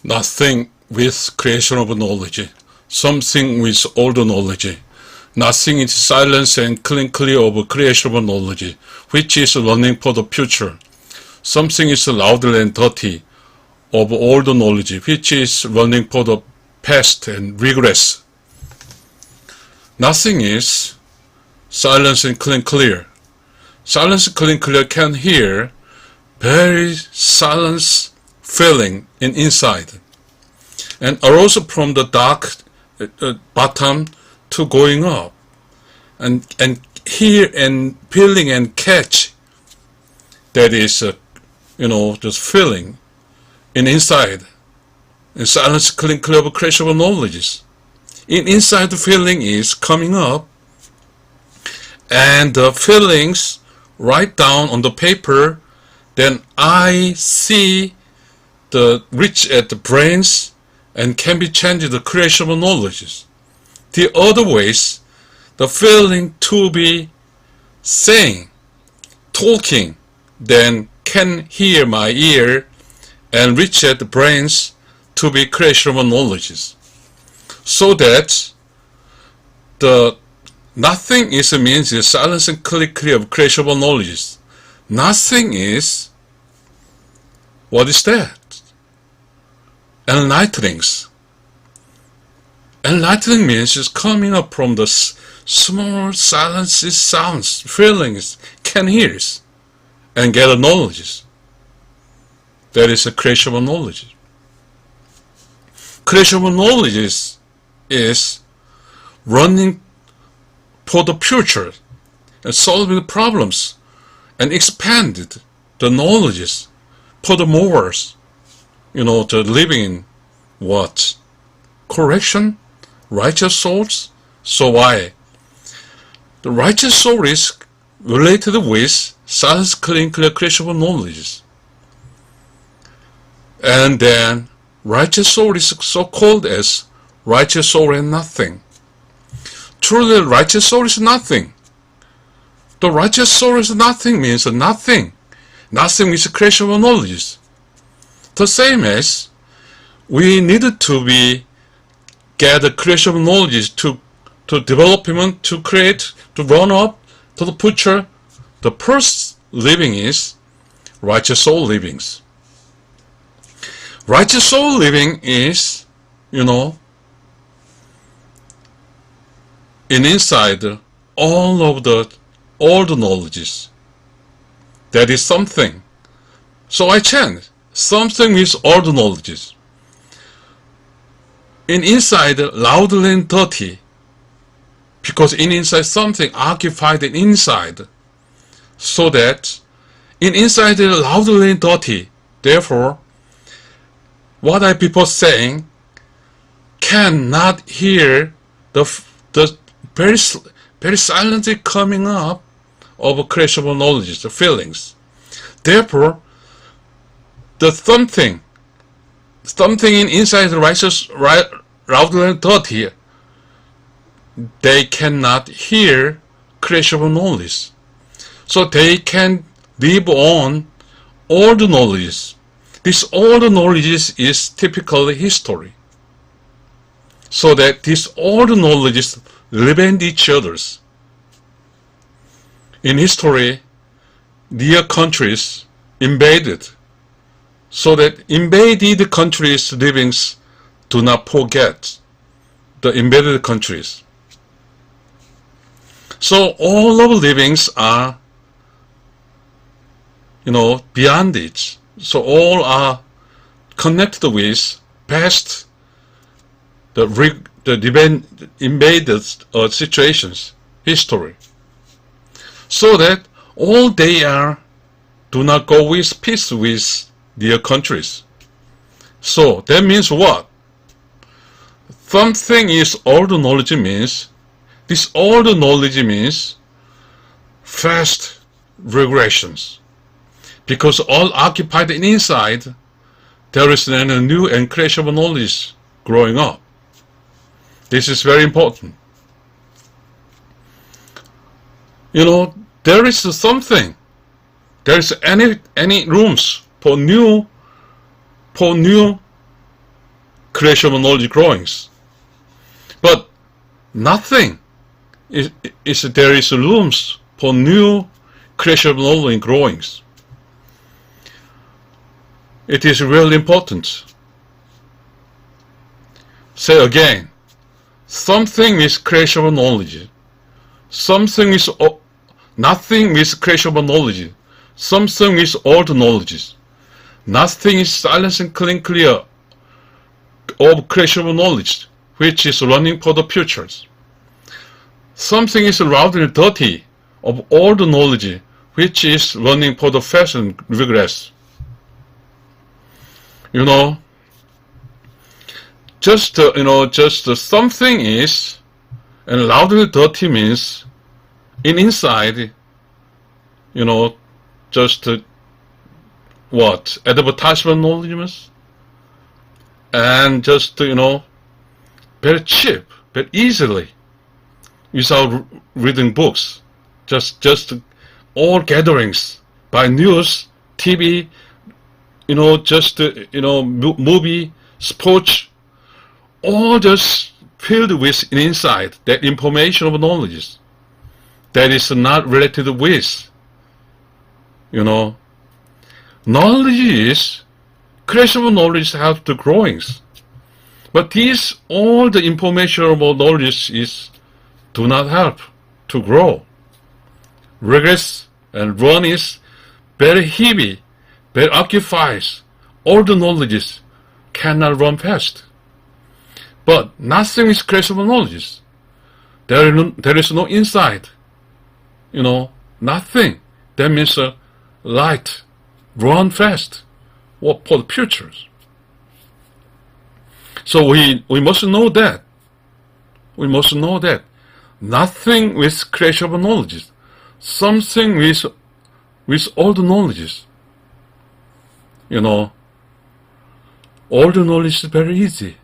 Nothing with creation of knowledge, something with old knowledge. Nothing is silence and clear of creation of knowledge, which is learning for the future. Something is louder and dirty of old knowledge, which is learning for the past and regress. Nothing is silence and clear. Silence and clear can hear very silence feeling inside, and arose from the dark bottom to going up, and hear and feeling and catch. That is, just feeling inside. And silence clear of creation of knowledge. Inside the feeling is coming up, and the feelings write down on the paper. Then I see the reach at the brains and can be changed the creation of knowledge. The other ways, the feeling to be saying, talking, then can hear my ear and reach at the brains to be creation of knowledge. So that the nothing is means the silence and clear of creation of knowledge. Nothing is, what is that? Enlightenings. Enlightening means is coming up from the small silences, sounds, feelings, can hear, and get a knowledge. That is a creation of knowledge. Creation of knowledge is running for the future and solving problems and expanded the knowledges for the more, the living in what? Correction? Righteous souls? So why? The righteous soul is related with silence clear creation of knowledge. And then righteous soul is so called as righteous soul and nothing. Truly righteous soul is nothing. The righteous soul is nothing means nothing. Nothing is creation of knowledge. The same as we needed to get the creation of knowledge to development, to create, to run up to the future. The first living is righteous soul livings. Righteous soul living is, in inside all of the old knowledges. That is something. So I chant something is old knowledges. Inside loudly and dirty, because inside something occupied inside, so that inside loudly and dirty. Therefore, what I people saying cannot hear the very silently coming up of creation of knowledge, the feelings. Therefore, the something inside the righteous, loudly and dirty, they cannot hear creation of knowledge. So they can live on old knowledge. This old knowledge is typically history. So that this old knowledge live in each others. In history, near countries invaded, so that invaded countries' livings do not forget the invaded countries. So all of livings are, beyond it. So all are connected with past, the invaded situations, history. So that all they are do not go with peace with their countries. So that means what? Something is old knowledge means, this old knowledge means fast regressions. Because all occupied inside, there is then a new and creation of knowledge growing up. This is very important. There is something. There is any rooms for new creation of knowledge growings. But nothing is there is rooms for new creation of knowledge growings. It is really important. Say again, something is creation of knowledge. Something is nothing is creation of knowledge. Something is old knowledge. Nothing is silence and clear of creation of knowledge, which is running for the futures. Something is loud and dirty of old knowledge, which is running for the fast and regress. Just something is, and loud and dirty means inside, just what? Advertisement knowledge, and just, very cheap, very easily, without reading books. Just all gatherings by news, TV, movie, sports, all just filled with inside that information of knowledge that is not related with, knowledge is, creation of knowledge have the growings. But these, all the information about knowledge do not help to grow. Regress and run is very heavy, very occupies. All the knowledge cannot run fast. But nothing is creation of knowledge. There is no inside. Nothing. That means light, run fast, for the futures. So we must know that. We must know that. Nothing with creation of knowledge. Something with all the knowledge. All the knowledge is very easy.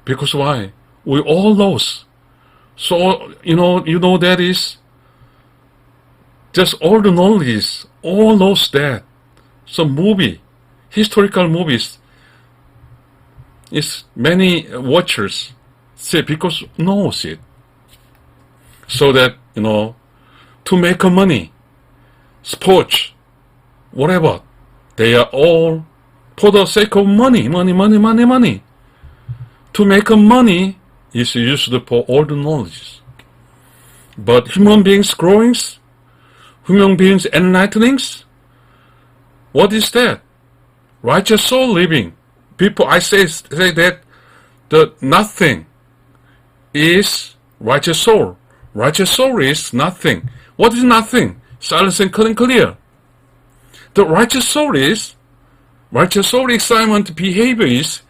Because why? We all lost. So, that is just all the knowledge, all lost that. Some historical movies, is many watchers say because knows it. So that, to make money, sports, whatever, they are all for the sake of money. To make money is used for all the knowledge. But human beings growings, human beings enlightenings, what is that? Righteous soul living. People, I say that the nothing is righteous soul. Righteous soul is nothing. What is nothing? Silence and clear. The righteous soul excitement behavior is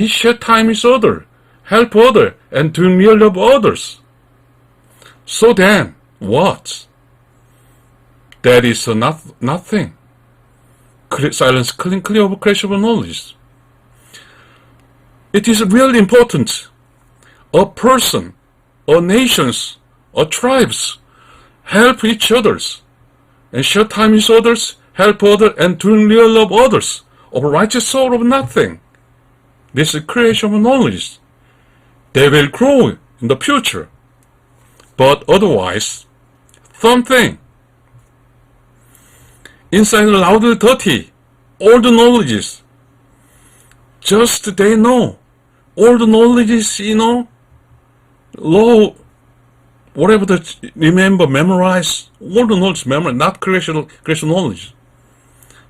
share time with other, help other, and doing real love others. So then, what? That is nothing. Silence clear of creation of knowledge. It is really important. A person, a nations, a tribes help each others, and share time with others, help others, and doing real love others, of righteous soul of nothing. This is creation of knowledge. They will grow in the future. But otherwise, something inside loud and dirty, all the knowledges, just they know. All the knowledges, low, whatever the remember, memorize, all the knowledge, not creation knowledge.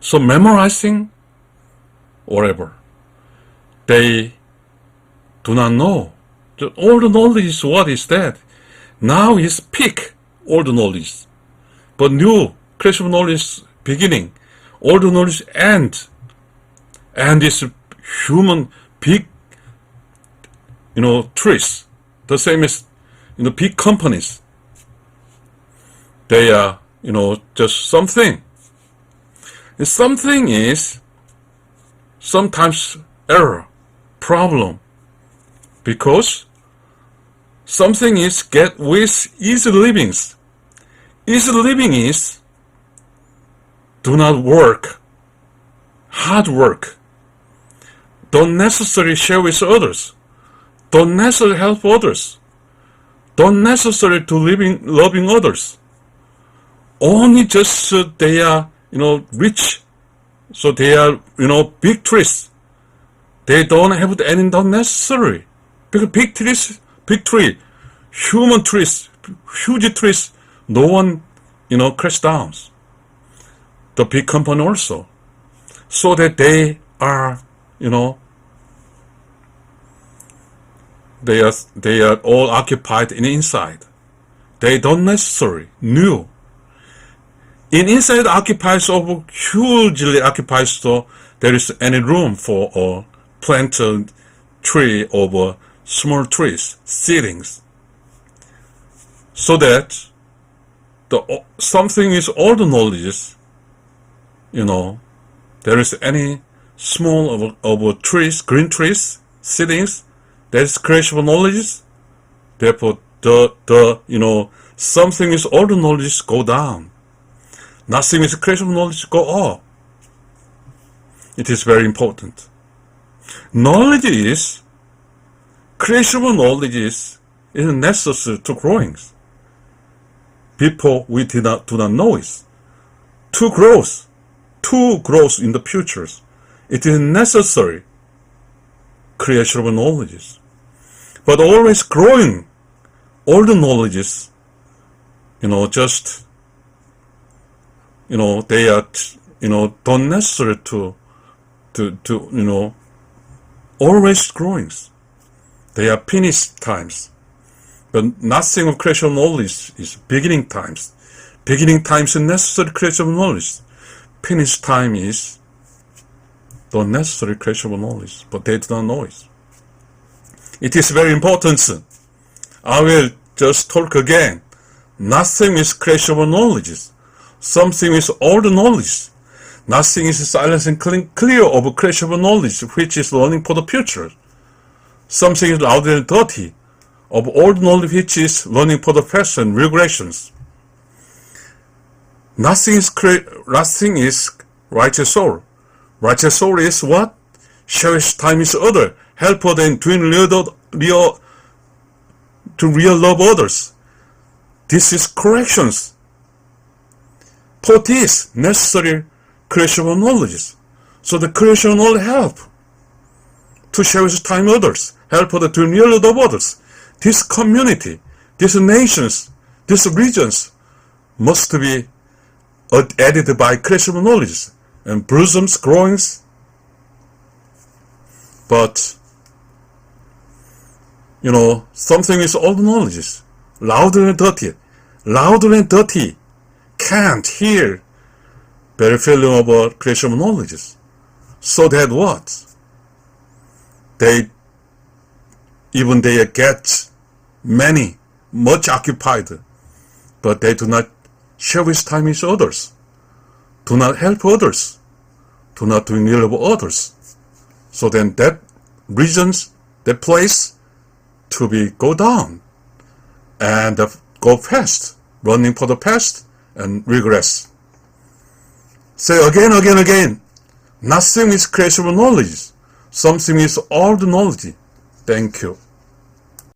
So memorizing, whatever, they do not know. All the knowledge, what is that? Now is peak, all the knowledge. But new creation knowledge beginning, all the knowledge end. And this human big, trees, the same as, big companies. They are, just something. And something is sometimes error, problem, because something is get with easy livings. Easy living is do not work, hard work. don't necessarily share with others, don't necessarily help others, don't necessarily to loving others. Only just they are, rich, so they are, big trees. They don't have any not necessary. Because big tree, human trees, huge trees, no one, crash down. The big company also. So that they are, they are all occupied in the inside. They don't necessarily new. In inside occupies over hugely occupies, so there is any room for a planted tree over small trees, seedlings. So that something is all the knowledges, there is any small of trees, green trees, seedlings, that is creation of knowledge. Therefore, something is all the knowledge go down. Nothing is creation of knowledge go up. It is very important. Knowledge is, creation of knowledge is necessary to growing. Before we do not know it. To growth in the futures, it is necessary creation of knowledge. But always growing all the knowledges, just, they are, don't necessary to, always growing. They are finished times. But nothing of creation of knowledge is beginning times. Beginning times is necessary creation of knowledge. Finished time is the necessary creation of knowledge, but they do not know it. It is very important. I will just talk again. Nothing is creation of knowledge. Something is all the knowledge. Nothing is silence and clear of creation of knowledge, which is learning for the future. Something is loud and dirty of all the knowledge, which is learning for the past and regressions. Nothing is righteous soul. Righteous soul is what? Cherish time is other, helper than doing real love others. This is corrections. For this necessary creation of knowledge. So the creation of knowledge help to cherish time others, help other to real love others. This community, these nations, these regions must be added by creation of knowledge and blossoms growing. But something is all the knowledge, louder and dirty, can't hear very feeling of creation of knowledge. So that what? They get much occupied, but they do not share with time with others, do not help others, do not do near of others. So then that regions, that place to be go down and go past, running for the past and regress. Say again, nothing is creation of knowledge. Something is all the knowledge. Thank you.